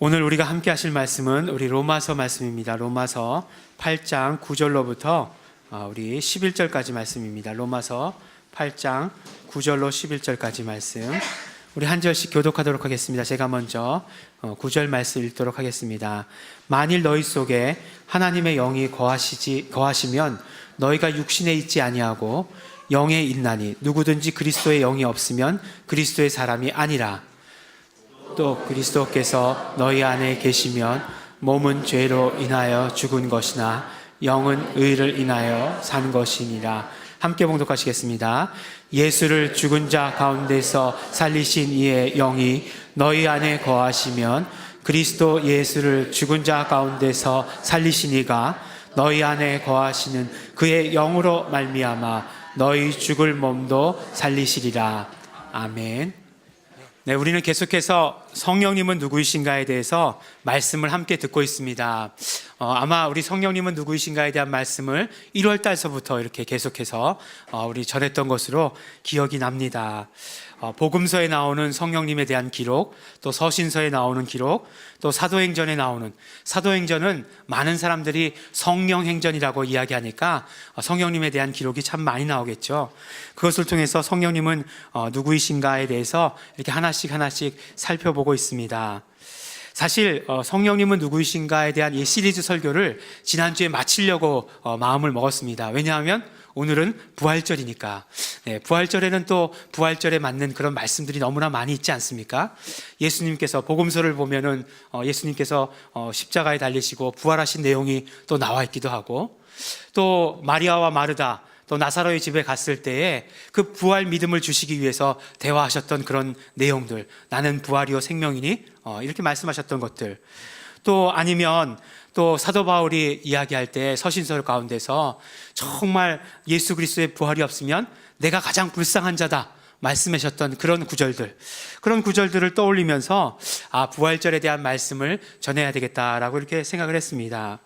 오늘 우리가 함께 하실 말씀은 우리 로마서 말씀입니다. 로마서 8장 9절로부터 우리 11절까지 말씀입니다. 로마서 8장 9절로 11절까지 말씀. 우리 한 절씩 교독하도록 하겠습니다. 제가 먼저 9절 말씀 읽도록 하겠습니다. 만일 너희 속에 하나님의 영이 거하시면 너희가 육신에 있지 아니하고 영에 있나니 누구든지 그리스도의 영이 없으면 그리스도의 사람이 아니라. 또 그리스도께서 너희 안에 계시면 몸은 죄로 인하여 죽은 것이나 영은 의를 인하여 산 것이니라. 함께 봉독하시겠습니다. 예수를 죽은 자 가운데서 살리신 이의 영이 너희 안에 거하시면 그리스도 예수를 죽은 자 가운데서 살리신 이가 너희 안에 거하시는 그의 영으로 말미암아 너희 죽을 몸도 살리시리라. 아멘. 네, 우리는 계속해서 성령님은 누구이신가에 대해서 말씀을 함께 듣고 있습니다. 아마 우리 성령님은 누구이신가에 대한 말씀을 1월 달서부터 이렇게 계속해서 우리 전했던 것으로 기억이 납니다. 복음서에 나오는 성령님에 대한 기록, 또 서신서에 나오는 기록, 또 사도행전에 나오는, 사도행전은 많은 사람들이 성령행전이라고 이야기하니까 성령님에 대한 기록이 참 많이 나오겠죠. 그것을 통해서 성령님은 누구이신가에 대해서 이렇게 하나씩 살펴보고 있습니다. 사실 성령님은 누구이신가에 대한 이 시리즈 설교를 지난주에 마치려고 마음을 먹었습니다. 왜냐하면 오늘은 부활절이니까. 네, 부활절에는 또 부활절에 맞는 그런 말씀들이 너무나 많이 있지 않습니까? 예수님께서 복음서를 보면은 예수님께서 십자가에 달리시고 부활하신 내용이 또 나와 있기도 하고, 또 마리아와 마르다, 또 나사로의 집에 갔을 때에 그 부활 믿음을 주시기 위해서 대화하셨던 그런 내용들, 나는 부활이요 생명이니 이렇게 말씀하셨던 것들, 또 아니면 또 사도 바울이 이야기할 때 서신서 가운데서 정말 예수 그리스도의 부활이 없으면 내가 가장 불쌍한 자다 말씀하셨던 그런 구절들을 떠올리면서 부활절에 대한 말씀을 전해야 되겠다라고 이렇게 생각을 했습니다.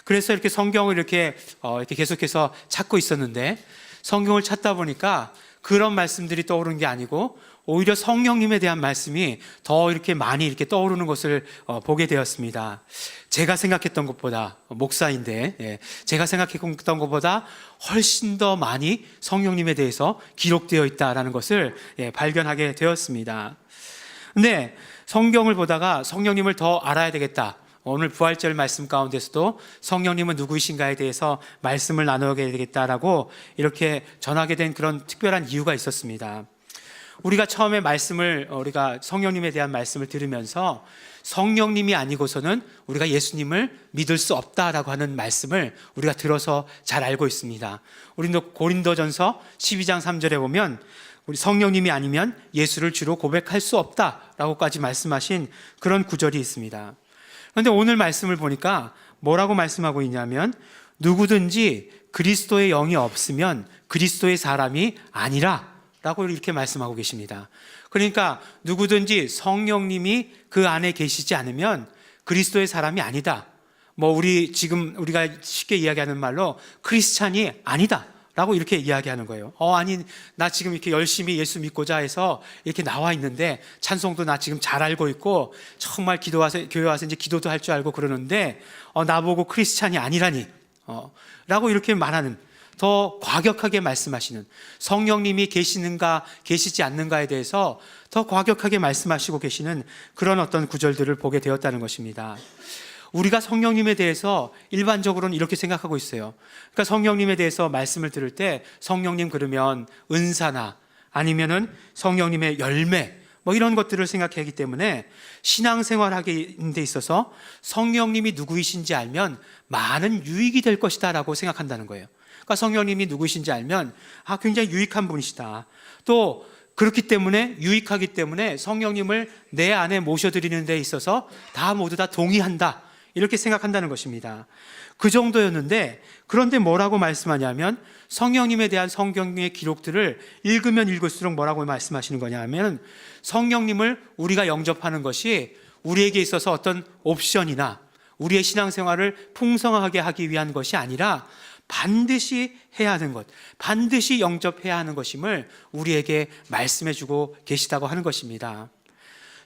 그래서 이렇게 성경을 이렇게 계속해서 찾고 있었는데, 성경을 찾다 보니까 그런 말씀들이 떠오르는 게 아니고 오히려 성령님에 대한 말씀이 더 이렇게 많이 이렇게 떠오르는 것을 보게 되었습니다. 제가 생각했던 것보다, 목사인데 제가 생각했던 것보다 훨씬 더 많이 성령님에 대해서 기록되어 있다라는 것을 발견하게 되었습니다. 근데 성경을 보다가 성령님을 더 알아야 되겠다, 오늘 부활절 말씀 가운데서도 성령님은 누구이신가에 대해서 말씀을 나누게 되겠다라고 이렇게 전하게 된 그런 특별한 이유가 있었습니다. 우리가 처음에 우리가 성령님에 대한 말씀을 들으면서 성령님이 아니고서는 우리가 예수님을 믿을 수 없다라고 하는 말씀을 우리가 들어서 잘 알고 있습니다. 우리도 고린도전서 12장 3절에 보면 우리 성령님이 아니면 예수를 주로 고백할 수 없다라고까지 말씀하신 그런 구절이 있습니다. 그런데 오늘 말씀을 보니까 뭐라고 말씀하고 있냐면, 누구든지 그리스도의 영이 없으면 그리스도의 사람이 아니라 라고 이렇게 말씀하고 계십니다. 그러니까 누구든지 성령님이 그 안에 계시지 않으면 그리스도의 사람이 아니다. 우리가 쉽게 이야기하는 말로 크리스찬이 아니다 라고 이렇게 이야기하는 거예요. 아니, 나 지금 이렇게 열심히 예수 믿고자 해서 이렇게 나와 있는데, 찬송도 나 지금 잘 알고 있고, 정말 교회 와서 이제 기도도 할 줄 알고 그러는데, 나보고 크리스찬이 아니라니, 라고 이렇게 말하는, 더 과격하게 말씀하시는, 성령님이 계시는가 계시지 않는가에 대해서 더 과격하게 말씀하시고 계시는 그런 어떤 구절들을 보게 되었다는 것입니다. 우리가 성령님에 대해서 일반적으로는 이렇게 생각하고 있어요. 그러니까 성령님에 대해서 말씀을 들을 때 성령님 그러면 은사나 아니면은 성령님의 열매 이런 것들을 생각하기 때문에 신앙생활하는 데 있어서 성령님이 누구이신지 알면 많은 유익이 될 것이다 라고 생각한다는 거예요. 그러니까 성령님이 누구이신지 알면 굉장히 유익한 분이시다, 또 그렇기 때문에, 유익하기 때문에 성령님을 내 안에 모셔드리는 데 있어서 모두 다 동의한다, 이렇게 생각한다는 것입니다. 그 정도였는데, 그런데 뭐라고 말씀하냐면, 성령님에 대한 성경의 기록들을 읽으면 읽을수록 뭐라고 말씀하시는 거냐면, 성령님을 우리가 영접하는 것이 우리에게 있어서 어떤 옵션이나 우리의 신앙생활을 풍성하게 하기 위한 것이 아니라 반드시 해야 하는 것, 반드시 영접해야 하는 것임을 우리에게 말씀해 주고 계시다고 하는 것입니다.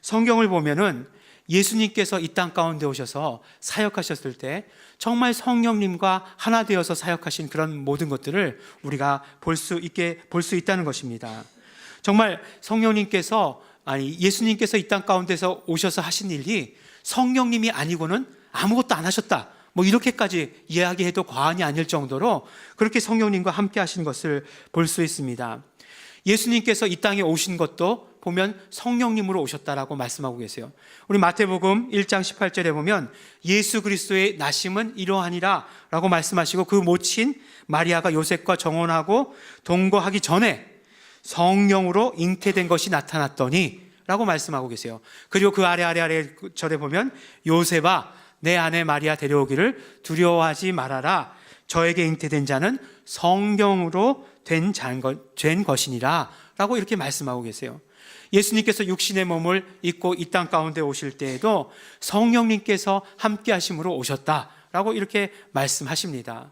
성경을 보면은 예수님께서 이 땅 가운데 오셔서 사역하셨을 때 정말 성령님과 하나 되어서 사역하신 그런 모든 것들을 우리가 볼 수 있다는 것입니다. 정말 예수님께서 이 땅 가운데서 오셔서 하신 일이 성령님이 아니고는 아무것도 안 하셨다, 이렇게까지 이야기해도 과언이 아닐 정도로 그렇게 성령님과 함께 하신 것을 볼 수 있습니다. 예수님께서 이 땅에 오신 것도 보면 성령님으로 오셨다라고 말씀하고 계세요. 우리 마태복음 1장 18절에 보면 예수 그리스도의 나심은 이러하니라 라고 말씀하시고, 그 모친 마리아가 요셉과 정혼하고 동거하기 전에 성령으로 잉태된 것이 나타났더니 라고 말씀하고 계세요. 그리고 그 아래 절에 보면 요셉아 내 아내 마리아 데려오기를 두려워하지 말아라, 저에게 잉태된 자는 성령으로 된 것이니라 라고 이렇게 말씀하고 계세요. 예수님께서 육신의 몸을 입고 이 땅 가운데 오실 때에도 성령님께서 함께 하심으로 오셨다라고 이렇게 말씀하십니다.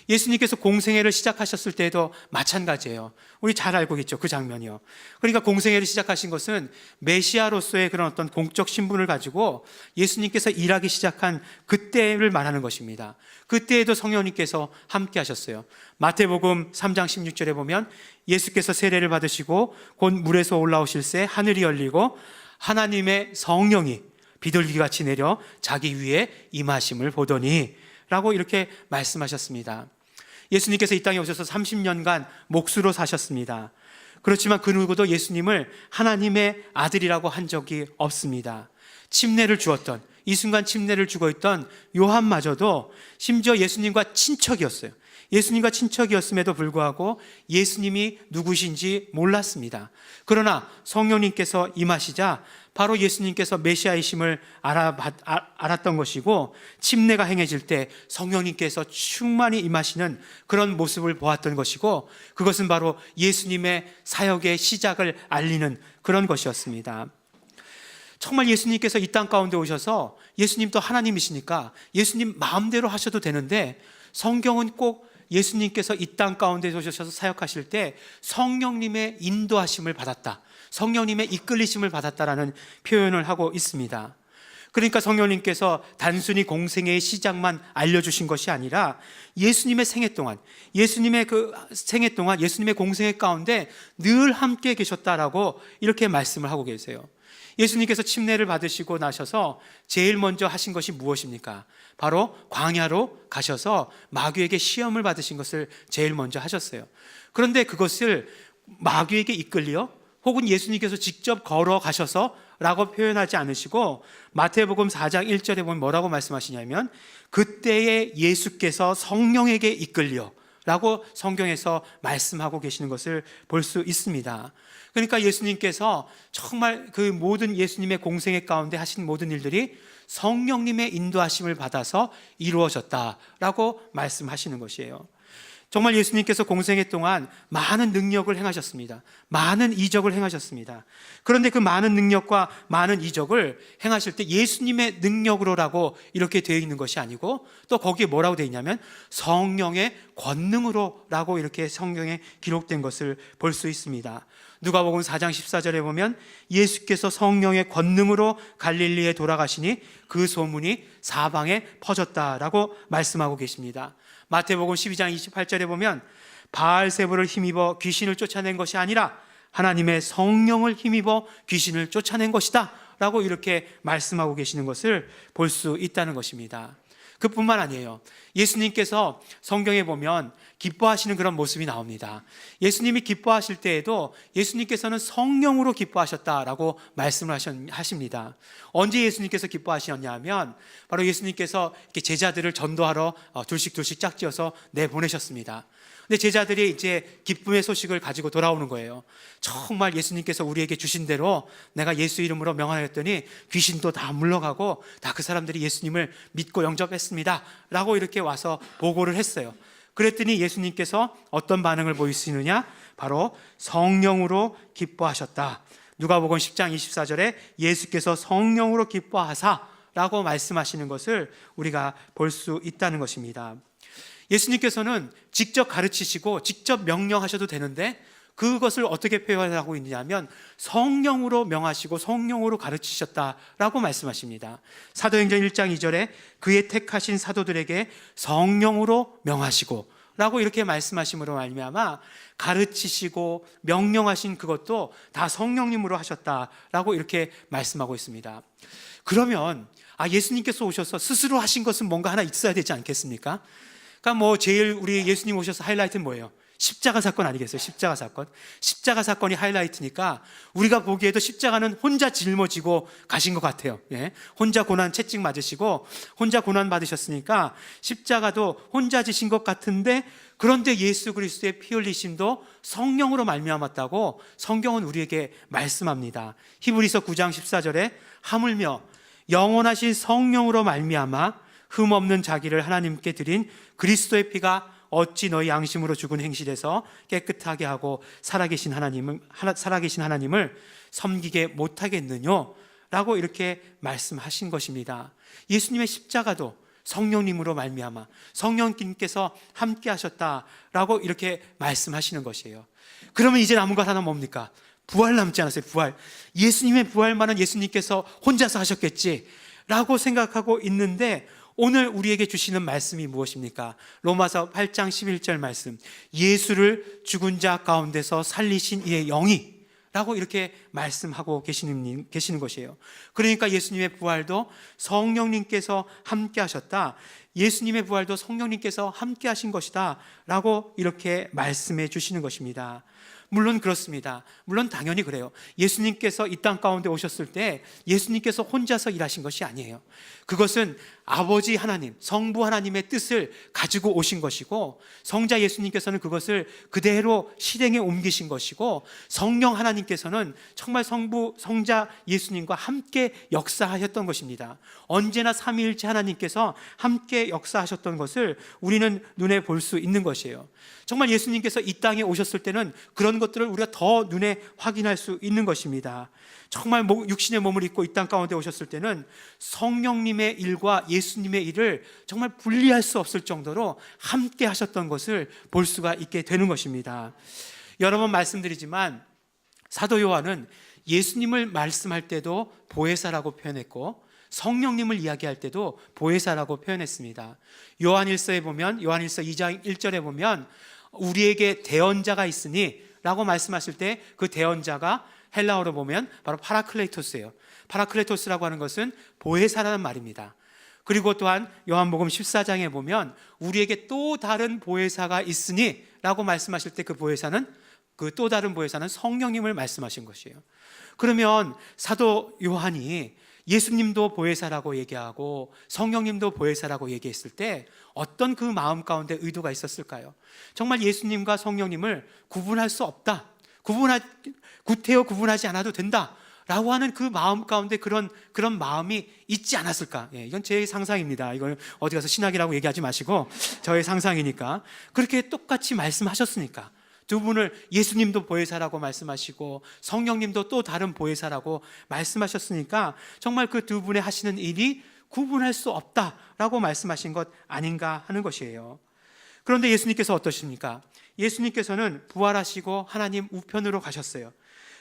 예수님께서 공생애를 시작하셨을 때에도 마찬가지예요. 우리 잘 알고 있죠, 그 장면이요. 그러니까 공생애를 시작하신 것은 메시아로서의 그런 어떤 공적 신분을 가지고 예수님께서 일하기 시작한 그때를 말하는 것입니다. 그때에도 성령님께서 함께 하셨어요. 마태복음 3장 16절에 보면 예수께서 세례를 받으시고 곧 물에서 올라오실새 하늘이 열리고 하나님의 성령이 비둘기같이 내려 자기 위에 임하심을 보더니 라고 이렇게 말씀하셨습니다. 예수님께서 이 땅에 오셔서 30년간 몫으로 사셨습니다. 그렇지만 그 누구도 예수님을 하나님의 아들이라고 한 적이 없습니다. 침례를 주었던, 이 순간 침례를 주고 있던 요한마저도 심지어 예수님과 친척이었어요. 예수님과 친척이었음에도 불구하고 예수님이 누구신지 몰랐습니다. 그러나 성령님께서 임하시자 바로 예수님께서 메시아이심을 알았던 것이고, 침례가 행해질 때 성령님께서 충만히 임하시는 그런 모습을 보았던 것이고, 그것은 바로 예수님의 사역의 시작을 알리는 그런 것이었습니다. 정말 예수님께서 이 땅 가운데 오셔서, 예수님도 하나님이시니까 예수님 마음대로 하셔도 되는데, 성경은 꼭 예수님께서 이 땅 가운데 오셔서 사역하실 때 성령님의 인도하심을 받았다, 성령님의 이끌리심을 받았다라는 표현을 하고 있습니다. 그러니까 성령님께서 단순히 공생애의 시작만 알려주신 것이 아니라 예수님의 생애 동안, 예수님의 공생애 가운데 늘 함께 계셨다라고 이렇게 말씀을 하고 계세요. 예수님께서 침례를 받으시고 나셔서 제일 먼저 하신 것이 무엇입니까? 바로 광야로 가셔서 마귀에게 시험을 받으신 것을 제일 먼저 하셨어요. 그런데 그것을 마귀에게 이끌려 혹은 예수님께서 직접 걸어가셔서 라고 표현하지 않으시고, 마태복음 4장 1절에 보면 뭐라고 말씀하시냐면 그때에 예수께서 성령에게 이끌려 라고 성경에서 말씀하고 계시는 것을 볼 수 있습니다. 그러니까 예수님께서 정말 그 모든 예수님의 공생애 가운데 하신 모든 일들이 성령님의 인도하심을 받아서 이루어졌다라고 말씀하시는 것이에요. 정말 예수님께서 공생애 동안 많은 능력을 행하셨습니다. 많은 이적을 행하셨습니다. 그런데 그 많은 능력과 많은 이적을 행하실 때 예수님의 능력으로라고 이렇게 되어 있는 것이 아니고, 또 거기에 뭐라고 되어 있냐면 성령의 권능으로라고 이렇게 성경에 기록된 것을 볼 수 있습니다. 누가복음 4장 14절에 보면 예수께서 성령의 권능으로 갈릴리에 돌아가시니 그 소문이 사방에 퍼졌다라고 말씀하고 계십니다. 마태복음 12장 28절에 보면 바알세불을 힘입어 귀신을 쫓아낸 것이 아니라 하나님의 성령을 힘입어 귀신을 쫓아낸 것이다 라고 이렇게 말씀하고 계시는 것을 볼 수 있다는 것입니다. 그뿐만 아니에요. 예수님께서 성경에 보면 기뻐하시는 그런 모습이 나옵니다. 예수님이 기뻐하실 때에도 예수님께서는 성령으로 기뻐하셨다라고 말씀을 하십니다. 언제 예수님께서 기뻐하셨냐 하면 바로 예수님께서 이렇게 제자들을 전도하러 둘씩 짝지어서 내보내셨습니다. 근데 제자들이 이제 기쁨의 소식을 가지고 돌아오는 거예요. 정말 예수님께서 우리에게 주신 대로 내가 예수 이름으로 명하였더니 귀신도 다 물러가고 다 그 사람들이 예수님을 믿고 영접했습니다 라고 이렇게 와서 보고를 했어요. 그랬더니 예수님께서 어떤 반응을 보이시느냐? 바로 성령으로 기뻐하셨다. 누가복음 10장 24절에 예수께서 성령으로 기뻐하사 라고 말씀하시는 것을 우리가 볼 수 있다는 것입니다. 예수님께서는 직접 가르치시고 직접 명령하셔도 되는데 그것을 어떻게 표현하고 있느냐면 성령으로 명하시고 성령으로 가르치셨다라고 말씀하십니다. 사도행전 1장 2절에 그의 택하신 사도들에게 성령으로 명하시고 라고 이렇게 말씀하심으로 말미암아 가르치시고 명령하신 그것도 다 성령님으로 하셨다라고 이렇게 말씀하고 있습니다. 그러면 예수님께서 오셔서 스스로 하신 것은 뭔가 하나 있어야 되지 않겠습니까? 그러니까 제일 우리 예수님 오셔서 하이라이트는 뭐예요? 십자가 사건 아니겠어요? 십자가 사건. 십자가 사건이 하이라이트니까 우리가 보기에도 십자가는 혼자 짊어지고 가신 것 같아요. 예? 혼자 고난 채찍 맞으시고 혼자 고난 받으셨으니까 십자가도 혼자 지신 것 같은데, 그런데 예수 그리스도의 피 흘리심도 성령으로 말미암았다고 성경은 우리에게 말씀합니다. 히브리서 9장 14절에 하물며 영원하신 성령으로 말미암아 흠없는 자기를 하나님께 드린 그리스도의 피가 어찌 너희 양심으로 죽은 행실에서 깨끗하게 하고 살아계신 하나님을 섬기게 못하겠느냐 라고 이렇게 말씀하신 것입니다. 예수님의 십자가도 성령님으로 말미암아 성령님께서 함께 하셨다라고 이렇게 말씀하시는 것이에요. 그러면 이제 남은 것 하나 뭡니까? 부활 남지 않았어요. 부활. 예수님의 부활만은 예수님께서 혼자서 하셨겠지 라고 생각하고 있는데, 오늘 우리에게 주시는 말씀이 무엇입니까? 로마서 8장 11절 말씀, 예수를 죽은 자 가운데서 살리신 이의 영이 라고 이렇게 말씀하고 계시는 것이에요. 그러니까 예수님의 부활도 성령님께서 함께 하셨다, 예수님의 부활도 성령님께서 함께 하신 것이다 라고 이렇게 말씀해 주시는 것입니다. 물론 그렇습니다. 물론 당연히 그래요. 예수님께서 이 땅 가운데 오셨을 때 예수님께서 혼자서 일하신 것이 아니에요. 그것은 아버지 하나님, 성부 하나님의 뜻을 가지고 오신 것이고, 성자 예수님께서는 그것을 그대로 실행에 옮기신 것이고, 성령 하나님께서는 정말 성자 예수님과 함께 역사하셨던 것입니다. 언제나 삼위일체 하나님께서 함께 역사하셨던 것을 우리는 눈에 볼 수 있는 것이에요. 정말 예수님께서 이 땅에 오셨을 때는 그런 것들을 우리가 더 눈에 확인할 수 있는 것입니다. 정말 육신의 몸을 입고 이 땅 가운데 오셨을 때는 성령님의 일과 예수님의 일을 정말 분리할 수 없을 정도로 함께 하셨던 것을 볼 수가 있게 되는 것입니다. 여러 번 말씀드리지만 사도 요한은 예수님을 말씀할 때도 보혜사라고 표현했고, 성령님을 이야기할 때도 보혜사라고 표현했습니다. 요한일서에 보면, 요한일서 2장 1절에 보면 우리에게 대언자가 있으니 라고 말씀하실 때 그 대언자가 헬라어로 보면 바로 파라클레토스예요. 파라클레토스라고 하는 것은 보혜사라는 말입니다. 그리고 또한 요한복음 14장에 보면 우리에게 또 다른 보혜사가 있으니 라고 말씀하실 때 그 보혜사는, 그 또 다른 보혜사는 성령님을 말씀하신 것이에요. 그러면 사도 요한이 예수님도 보혜사라고 얘기하고 성령님도 보혜사라고 얘기했을 때 어떤 그 마음 가운데 의도가 있었을까요? 정말 예수님과 성령님을 구분할 수 없다, 구태여 구분하지 않아도 된다 라고 하는 그 마음 가운데 그런 마음이 있지 않았을까? 이건 제 상상입니다. 이걸 어디 가서 신학이라고 얘기하지 마시고 저의 상상이니까. 그렇게 똑같이 말씀하셨으니까, 두 분을 예수님도 보혜사라고 말씀하시고 성령님도 또 다른 보혜사라고 말씀하셨으니까 정말 그 두 분의 하시는 일이 구분할 수 없다라고 말씀하신 것 아닌가 하는 것이에요. 그런데 예수님께서 어떠십니까? 예수님께서는 부활하시고 하나님 우편으로 가셨어요.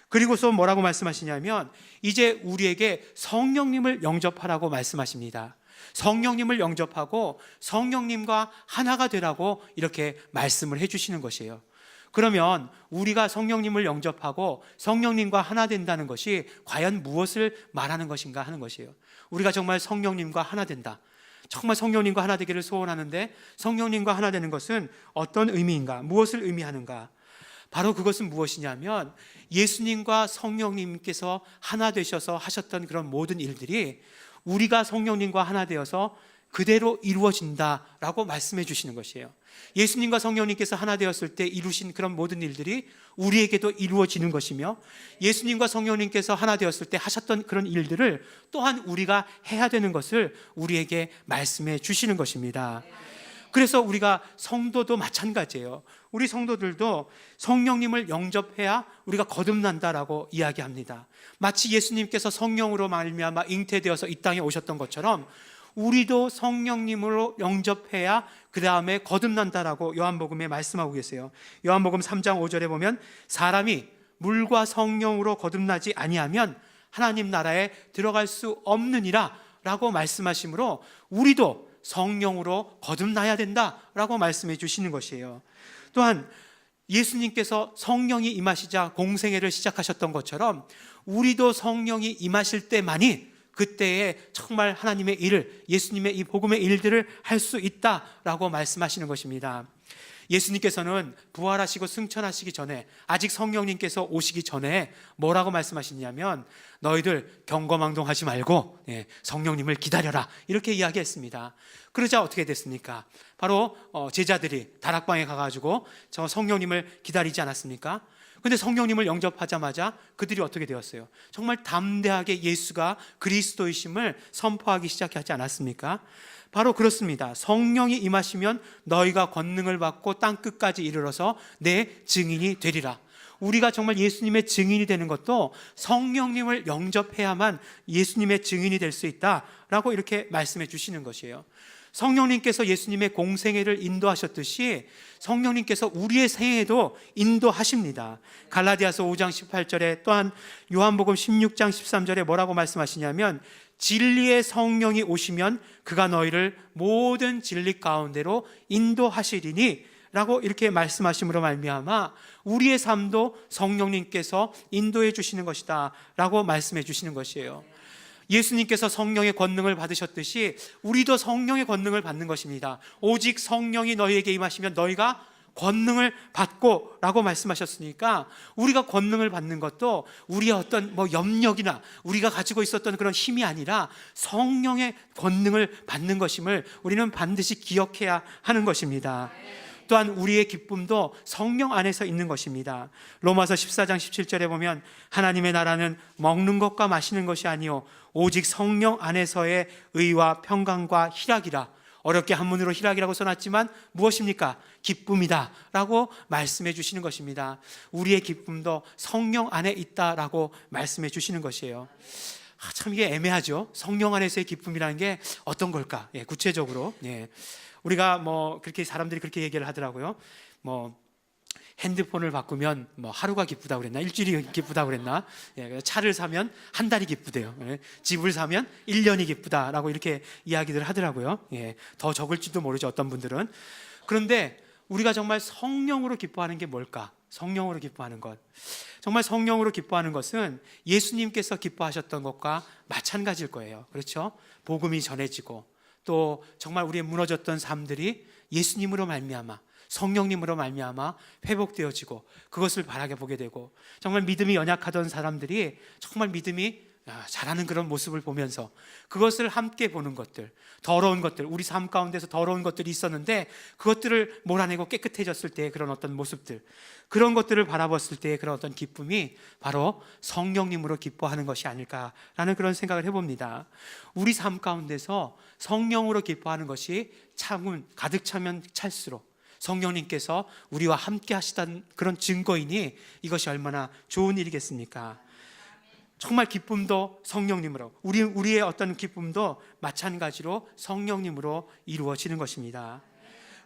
그리고서 뭐라고 말씀하시냐면 이제 우리에게 성령님을 영접하라고 말씀하십니다. 성령님을 영접하고 성령님과 하나가 되라고 이렇게 말씀을 해주시는 것이에요. 그러면 우리가 성령님을 영접하고 성령님과 하나 된다는 것이 과연 무엇을 말하는 것인가 하는 것이에요. 우리가 정말 성령님과 하나 된다, 정말 성령님과 하나 되기를 소원하는데 성령님과 하나 되는 것은 어떤 의미인가, 무엇을 의미하는가? 바로 그것은 무엇이냐면 예수님과 성령님께서 하나 되셔서 하셨던 그런 모든 일들이 우리가 성령님과 하나 되어서 그대로 이루어진다라고 말씀해 주시는 것이에요. 예수님과 성령님께서 하나 되었을 때 이루신 그런 모든 일들이 우리에게도 이루어지는 것이며, 예수님과 성령님께서 하나 되었을 때 하셨던 그런 일들을 또한 우리가 해야 되는 것을 우리에게 말씀해 주시는 것입니다. 그래서 우리가 성도도 마찬가지예요. 우리 성도들도 성령님을 영접해야 우리가 거듭난다라고 이야기합니다. 마치 예수님께서 성령으로 말미암아 잉태되어서 이 땅에 오셨던 것처럼 우리도 성령님으로 영접해야 그 다음에 거듭난다라고 요한복음에 말씀하고 계세요. 요한복음 3장 5절에 보면 사람이 물과 성령으로 거듭나지 아니하면 하나님 나라에 들어갈 수 없느니라 라고 말씀하시므로 우리도 성령으로 거듭나야 된다라고 말씀해 주시는 것이에요. 또한 예수님께서 성령이 임하시자 공생애를 시작하셨던 것처럼 우리도 성령이 임하실 때만이 그때에 정말 하나님의 일을, 예수님의 이 복음의 일들을 할 수 있다라고 말씀하시는 것입니다. 예수님께서는 부활하시고 승천하시기 전에, 아직 성령님께서 오시기 전에 뭐라고 말씀하시냐면 너희들 경거망동하지 말고 성령님을 기다려라, 이렇게 이야기했습니다. 그러자 어떻게 됐습니까? 바로 제자들이 다락방에 가가지고 저 성령님을 기다리지 않았습니까? 근데 성령님을 영접하자마자 그들이 어떻게 되었어요? 정말 담대하게 예수가 그리스도이심을 선포하기 시작하지 않았습니까? 바로 그렇습니다. 성령이 임하시면 너희가 권능을 받고 땅끝까지 이르러서 내 증인이 되리라. 우리가 정말 예수님의 증인이 되는 것도 성령님을 영접해야만 예수님의 증인이 될 수 있다라고 이렇게 말씀해 주시는 것이에요. 성령님께서 예수님의 공생애를 인도하셨듯이 성령님께서 우리의 생애도 인도하십니다. 갈라디아서 5장 18절에, 또한 요한복음 16장 13절에 뭐라고 말씀하시냐면 진리의 성령이 오시면 그가 너희를 모든 진리 가운데로 인도하시리니 라고 이렇게 말씀하심으로 말미암아 우리의 삶도 성령님께서 인도해 주시는 것이다 라고 말씀해 주시는 것이에요. 예수님께서 성령의 권능을 받으셨듯이 우리도 성령의 권능을 받는 것입니다. 오직 성령이 너희에게 임하시면 너희가 권능을 받고 라고 말씀하셨으니까 우리가 권능을 받는 것도 우리의 어떤 염력이나 우리가 가지고 있었던 그런 힘이 아니라 성령의 권능을 받는 것임을 우리는 반드시 기억해야 하는 것입니다. 또한 우리의 기쁨도 성령 안에서 있는 것입니다. 로마서 14장 17절에 보면 하나님의 나라는 먹는 것과 마시는 것이 아니요 오직 성령 안에서의 의와 평강과 희락이라. 어렵게 한문으로 희락이라고 써놨지만 무엇입니까? 기쁨이다 라고 말씀해 주시는 것입니다. 우리의 기쁨도 성령 안에 있다라고 말씀해 주시는 것이에요. 참 이게 애매하죠. 성령 안에서의 기쁨이라는 게 어떤 걸까? 구체적으로 우리가 그렇게 사람들이 그렇게 얘기를 하더라고요. 핸드폰을 바꾸면 하루가 기쁘다고 그랬나? 일주일이 기쁘다고 그랬나? 차를 사면 한 달이 기쁘대요. 집을 사면 1년이 기쁘다라고 이렇게 이야기를 하더라고요. 더 적을지도 모르죠, 어떤 분들은. 그런데 우리가 정말 성령으로 기뻐하는 게 뭘까? 성령으로 기뻐하는 것. 정말 성령으로 기뻐하는 것은 예수님께서 기뻐하셨던 것과 마찬가지일 거예요. 그렇죠? 복음이 전해지고 또 정말 우리의 무너졌던 삶들이 예수님으로 말미암아, 성령님으로 말미암아 회복되어지고 그것을 바라게 보게 되고, 정말 믿음이 연약하던 사람들이 정말 믿음이 잘하는 그런 모습을 보면서 그것을 함께 보는 것들, 더러운 것들, 우리 삶 가운데서 더러운 것들이 있었는데 그것들을 몰아내고 깨끗해졌을 때의 그런 어떤 모습들, 그런 것들을 바라봤을 때의 그런 어떤 기쁨이 바로 성령님으로 기뻐하는 것이 아닐까라는 그런 생각을 해봅니다. 우리 삶 가운데서 성령으로 기뻐하는 것이 가득 차면 찰수록 성령님께서 우리와 함께 하시다는 그런 증거이니 이것이 얼마나 좋은 일이겠습니까? 정말 기쁨도 성령님으로, 우리의 어떤 기쁨도 마찬가지로 성령님으로 이루어지는 것입니다.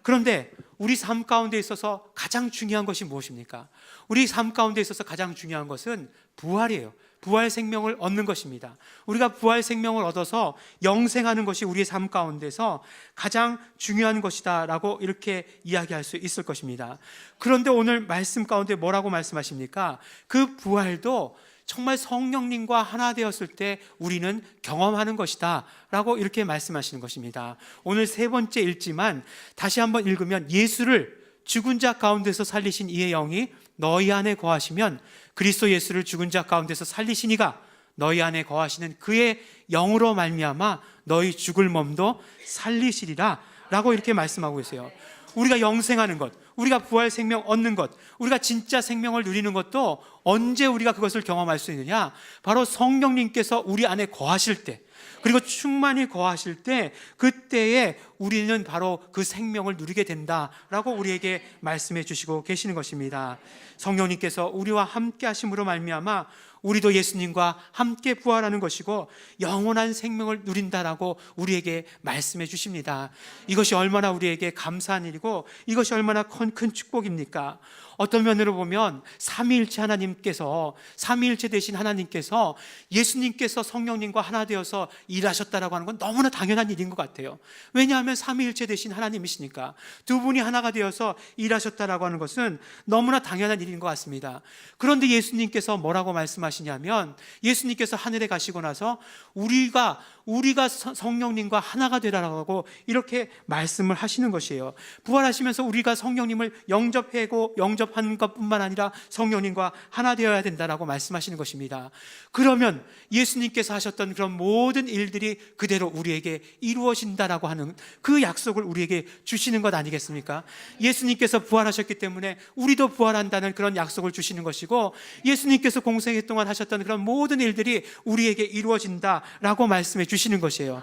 그런데 우리 삶 가운데 있어서 가장 중요한 것이 무엇입니까? 우리 삶 가운데 있어서 가장 중요한 것은 부활이에요. 부활 생명을 얻는 것입니다. 우리가 부활 생명을 얻어서 영생하는 것이 우리의 삶 가운데서 가장 중요한 것이다 라고 이렇게 이야기할 수 있을 것입니다. 그런데 오늘 말씀 가운데 뭐라고 말씀하십니까? 그 부활도 정말 성령님과 하나 되었을 때 우리는 경험하는 것이다 라고 이렇게 말씀하시는 것입니다. 오늘 세 번째 읽지만 다시 한번 읽으면 예수를 죽은 자 가운데서 살리신 이의 영이 너희 안에 거하시면 그리스도 예수를 죽은 자 가운데서 살리신 이가 너희 안에 거하시는 그의 영으로 말미암아 너희 죽을 몸도 살리시리라 라고 이렇게 말씀하고 계세요. 우리가 영생하는 것, 우리가 부활 생명 얻는 것, 우리가 진짜 생명을 누리는 것도 언제 우리가 그것을 경험할 수 있느냐? 바로 성령님께서 우리 안에 거하실 때, 그리고 충만히 거하실 때, 그때에 우리는 바로 그 생명을 누리게 된다라고 우리에게 말씀해 주시고 계시는 것입니다. 성령님께서 우리와 함께 하심으로 말미암아 우리도 예수님과 함께 부활하는 것이고 영원한 생명을 누린다라고 우리에게 말씀해 주십니다. 이것이 얼마나 우리에게 감사한 일이고 이것이 얼마나 큰 축복입니까? 어떤 면으로 보면 삼위일체 하나님께서, 삼위일체 되신 하나님께서 예수님께서 성령님과 하나 되어서 일하셨다라고 하는 건 너무나 당연한 일인 것 같아요. 왜냐하면 삼위일체 되신 하나님이시니까. 두 분이 하나가 되어서 일하셨다라고 하는 것은 너무나 당연한 일인 것 같습니다. 그런데 예수님께서 뭐라고 말씀하시냐면, 예수님께서 하늘에 가시고 나서 우리가 성령님과 하나가 되라라고 이렇게 말씀을 하시는 것이에요. 부활하시면서 우리가 성령님을 영접한 것뿐만 아니라 성령님과 하나 되어야 된다라고 말씀하시는 것입니다. 그러면 예수님께서 하셨던 그런 모든 일들이 그대로 우리에게 이루어진다라고 하는 그 약속을 우리에게 주시는 것 아니겠습니까? 예수님께서 부활하셨기 때문에 우리도 부활한다는 그런 약속을 주시는 것이고, 예수님께서 공생애 동안 하셨던 그런 모든 일들이 우리에게 이루어진다라고 말씀해 주시는 것이에요.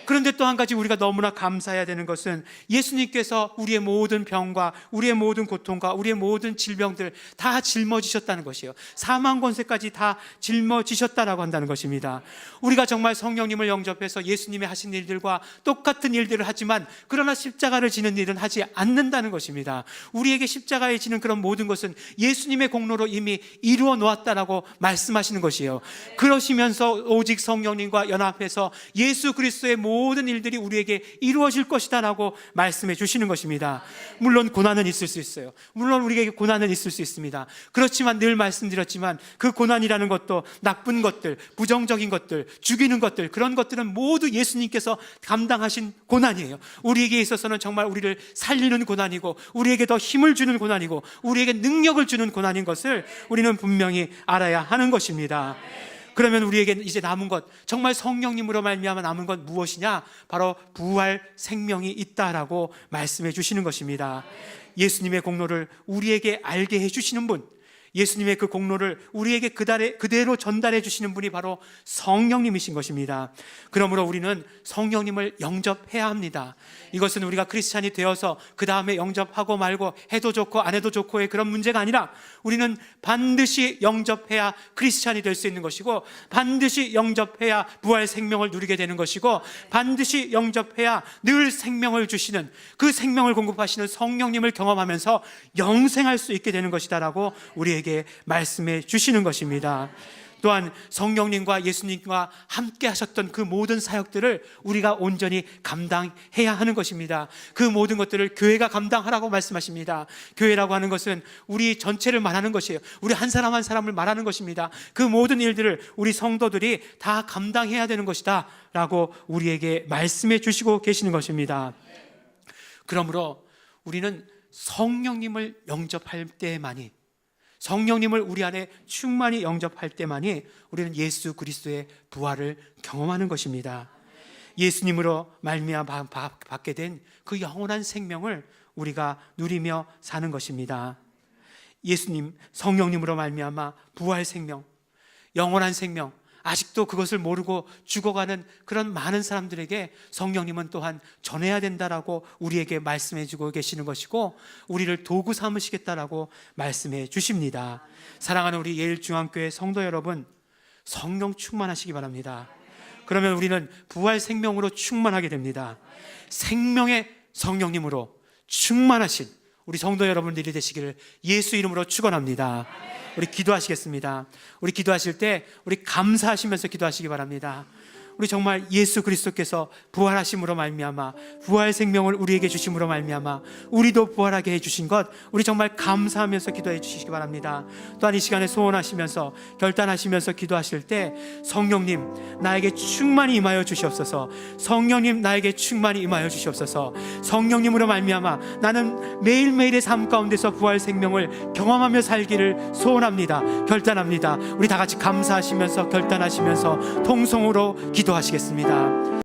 그런데 또 한 가지 우리가 너무나 감사해야 되는 것은 예수님께서 우리의 모든 병과 우리의 모든 고통과 우리의 모든 질병들 다 짊어지셨다는 것이에요. 사망 권세까지 다 짊어지셨다라고 한다는 것입니다. 우리가 정말 성령님을 영접해서 예수님이 하신 일들과 똑같은 일들을 하지만 그러나 십자가를 지는 일은 하지 않는다는 것입니다. 우리에게 십자가에 지는 그런 모든 것은 예수님의 공로로 이미 이루어 놓았다라고 말씀하시는 것이에요. 그러시면서 오직 성령님과 연합해서 예수 그리스도의 모든 일들이 우리에게 이루어질 것이다 라고 말씀해 주시는 것입니다. 물론 고난은 있을 수 있어요. 물론 우리에게 고난은 있을 수 있습니다. 그렇지만 늘 말씀드렸지만 그 고난이라는 것도 나쁜 것들, 부정적인 것들, 죽이는 것들, 그런 것들은 모두 예수님께서 감당하신 고난이에요. 우리에게 있어서는 정말 우리를 살리는 고난이고 우리에게 더 힘을 주는 고난이고 우리에게 능력을 주는 고난인 것을 우리는 분명히 알아야 하는 것입니다. 그러면 우리에게 이제 남은 것, 정말 성령님으로 말미암아 남은 것 무엇이냐? 바로 부활 생명이 있다라고 말씀해 주시는 것입니다. 예수님의 공로를 우리에게 알게 해주시는 분, 예수님의 그 공로를 우리에게 그대로 전달해 주시는 분이 바로 성령님이신 것입니다. 그러므로 우리는 성령님을 영접해야 합니다. 이것은 우리가 크리스찬이 되어서 그 다음에 영접하고 말고 해도 좋고 안 해도 좋고의 그런 문제가 아니라 우리는 반드시 영접해야 크리스찬이 될 수 있는 것이고, 반드시 영접해야 부활 생명을 누리게 되는 것이고, 반드시 영접해야 늘 생명을 주시는, 그 생명을 공급하시는 성령님을 경험하면서 영생할 수 있게 되는 것이다라고 우리에게 말씀해 주시는 것입니다. 또한 성령님과 예수님과 함께 하셨던 그 모든 사역들을 우리가 온전히 감당해야 하는 것입니다. 그 모든 것들을 교회가 감당하라고 말씀하십니다. 교회라고 하는 것은 우리 전체를 말하는 것이에요. 우리 한 사람 한 사람을 말하는 것입니다. 그 모든 일들을 우리 성도들이 다 감당해야 되는 것이다 라고 우리에게 말씀해 주시고 계시는 것입니다. 그러므로 우리는 성령님을 영접할 때만이, 성령님을 우리 안에 충만히 영접할 때만이 우리는 예수 그리스도의 부활을 경험하는 것입니다. 예수님으로 말미암아 받게 된 그 영원한 생명을 우리가 누리며 사는 것입니다. 예수님, 성령님으로 말미암아 부활 생명, 영원한 생명, 아직도 그것을 모르고 죽어가는 그런 많은 사람들에게 성령님은 또한 전해야 된다라고 우리에게 말씀해 주고 계시는 것이고, 우리를 도구 삼으시겠다라고 말씀해 주십니다. 사랑하는 우리 예일중앙교회 성도 여러분, 성령 충만하시기 바랍니다. 그러면 우리는 부활 생명으로 충만하게 됩니다. 생명의 성령님으로 충만하신 우리 성도 여러분들이 되시기를 예수 이름으로 축원합니다. 우리 기도하시겠습니다. 우리 기도하실 때 우리 감사하시면서 기도하시기 바랍니다. 우리 정말 예수 그리스도께서 부활하심으로 말미암아 부활 생명을 우리에게 주심으로 말미암아 우리도 부활하게 해주신 것, 우리 정말 감사하면서 기도해 주시기 바랍니다. 또한 이 시간에 소원하시면서 결단하시면서 기도하실 때 성령님 나에게 충만히 임하여 주시옵소서, 성령님 나에게 충만히 임하여 주시옵소서, 성령님으로 말미암아 나는 매일매일의 삶 가운데서 부활 생명을 경험하며 살기를 소원합니다. 결단합니다. 우리 다 같이 감사하시면서 결단하시면서 통성으로 기도하시겠습니다.